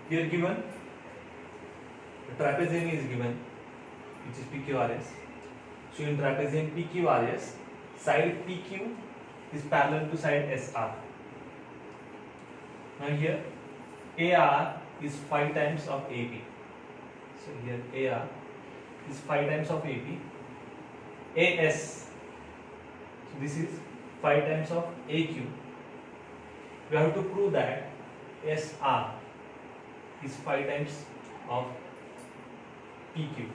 Here given the trapezium is given, which is PQRS. So in trapezium PQRS, side PQ is parallel to side SR. Now here AR is 5 times of AP. So here AR is 5 times of AP. AS, so this is 5 times of AQ. We have to prove that SR is 5 times of PQ.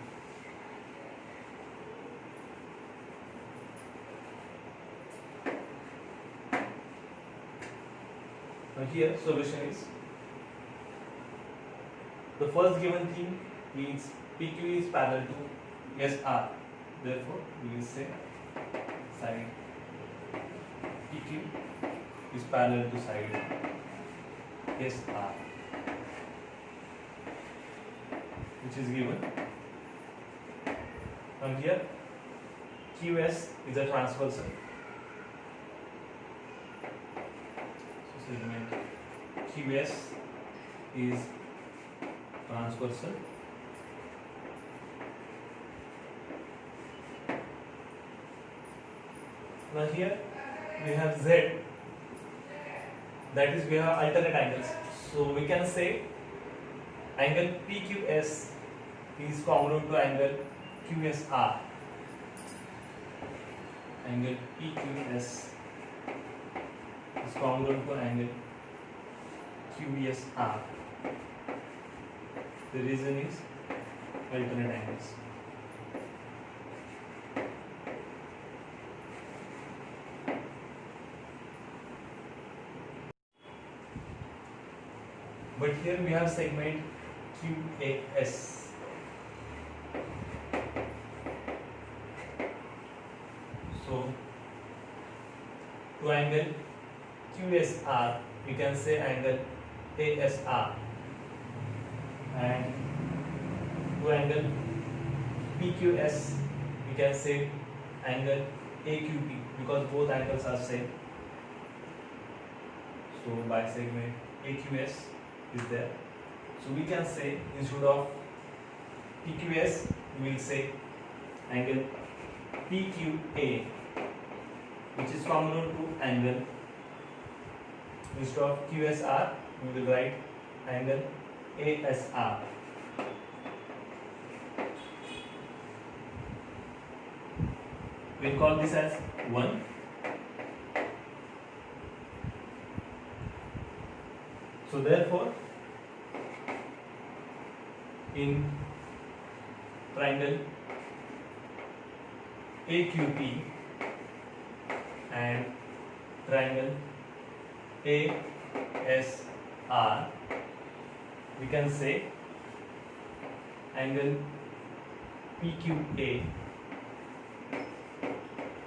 Now here solution is, the first given thing means PQ is parallel to SR. Therefore, we will say side PQ is parallel to side SR, which is given. Now here QS is a transversal. So segment QS is transversal. Now here we have Z, that is we have alternate angles. So we can say angle PQS is congruent to angle QSR. Angle PQS is congruent to angle QSR. The reason is alternate angles. But here we have segment QAS. So to angle QSR we can say angle ASR, and to angle PQS we can say angle AQP, because both angles are same. So by segment AQS is there. So we can say instead of PQS we will say angle PQA, which is congruent to angle, instead of QSR we will write angle ASR. We will call this as 1. So therefore in triangle AQP and triangle ASR we can say angle PQA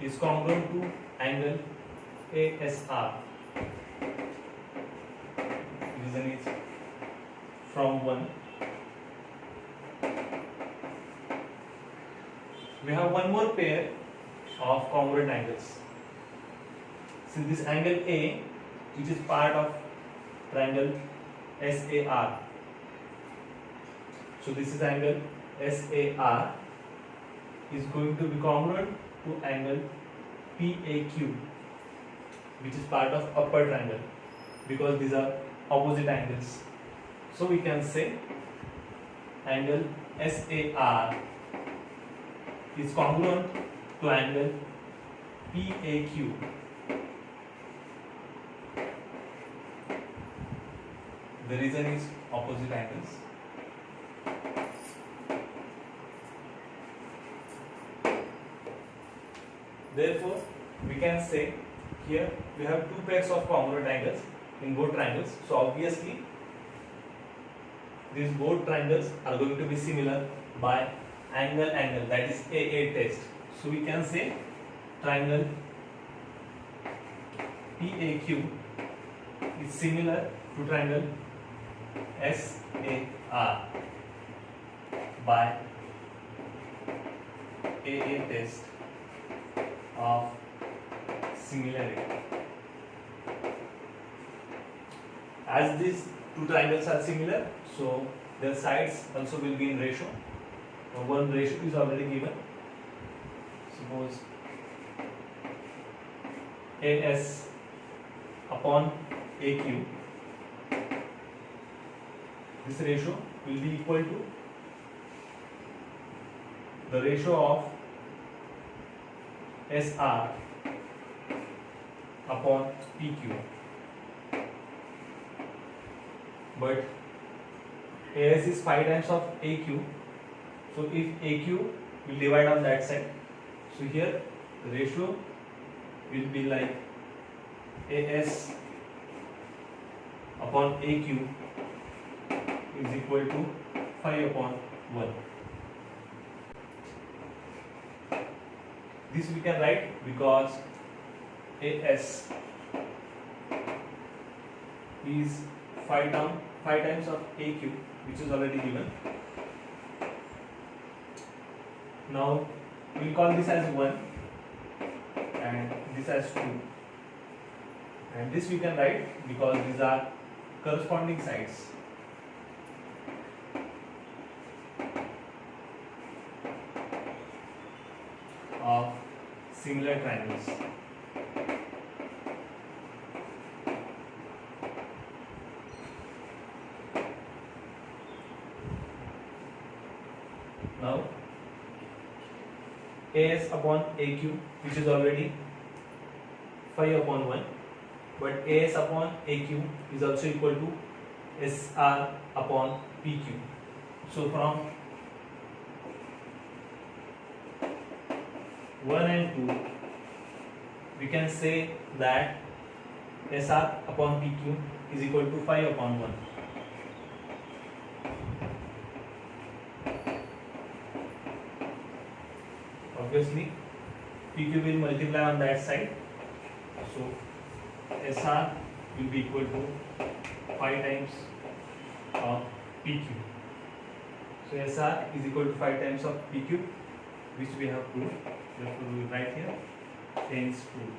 is congruent to angle ASR. Reason is from 1. We have one more pair of congruent angles. Since this angle A, which is part of triangle SAR, so this is angle SAR is going to be congruent to angle PAQ, which is part of upper triangle, because these are opposite angles. So we can say angle SAR is congruent to angle PAQ. The reason is opposite angles. Therefore, we can say here we have two pairs of congruent angles in both triangles. So obviously, these both triangles are going to be similar by angle, that is AA test. So we can say triangle PAQ is similar to triangle SAR by AA test of similarity. As these two triangles are similar, so their sides also will be in ratio. One ratio is already given. Suppose AS upon AQ, this ratio will be equal to the ratio of SR upon PQ. But AS is 5 times of AQ, so if AQ will divide on that side, so here the ratio will be like AS upon AQ is equal to 5 upon 1. This we can write because AS is 5 times of AQ, which is already given. Now we will call this as 1 and this as 2, and this we can write because these are corresponding sides. Of similar triangles. Now AS upon AQ, which is already 5 upon 1, but AS upon AQ is also equal to SR upon PQ. So from 1 and 2 we can say that SR upon PQ is equal to 5 upon 1. Obviously PQ will multiply on that side, so SR will be equal to 5 times of PQ. So SR is equal to 5 times of PQ, which we have proved. Therefore we will write here hence proved.